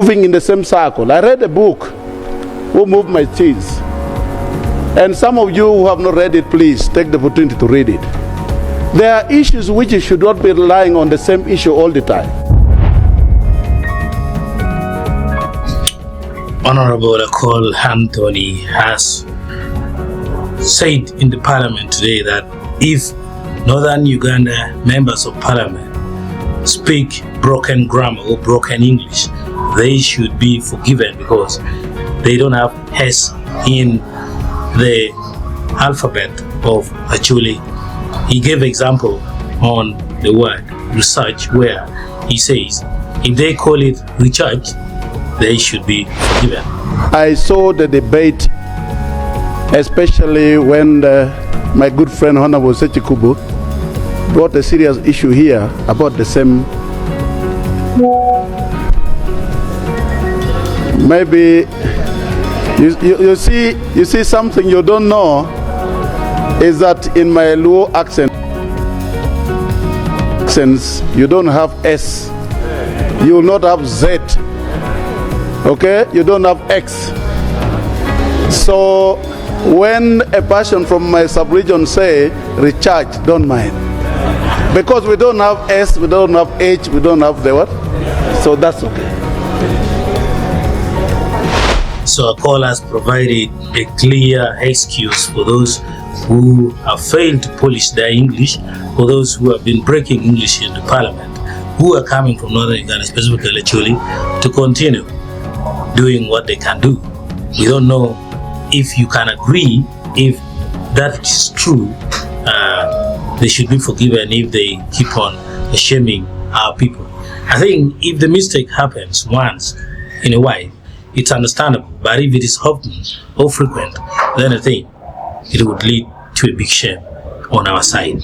moving in the same circle. I read a book, Who Moved My Cheese. And some of you who have not read it, please take the opportunity to read it. There are issues which you should not be relying on the same issue all the time. Honorable Akol Anthony has said in the parliament today that if Northern Uganda members of parliament speak broken grammar or broken English, they should be forgiven because they don't have S in the alphabet of Acoli. He gave example on the word research, where he says if they call it recharge, they should be forgiven. I saw the debate, especially when my good friend Honorable Sechikubu brought a serious issue here about the same. Maybe you see something you don't know is that in my Luo accents you don't have S, you will not have Z, okay, you don't have X. So when a person from my sub-region say recharge, don't mind, because we don't have S, we don't have H, we don't have the what, so that's okay. So Akol has provided a clear excuse for those who have failed to polish their English, for those who have been breaking English in the parliament, who are coming from Northern Uganda, specifically Acoli, to continue doing what they can do. We don't know if you can agree if that is true. They should be forgiven if they keep on shaming our people. I think if the mistake happens once in a while, it's understandable, but if it is often or frequent, then I think it would lead to a big shame on our side.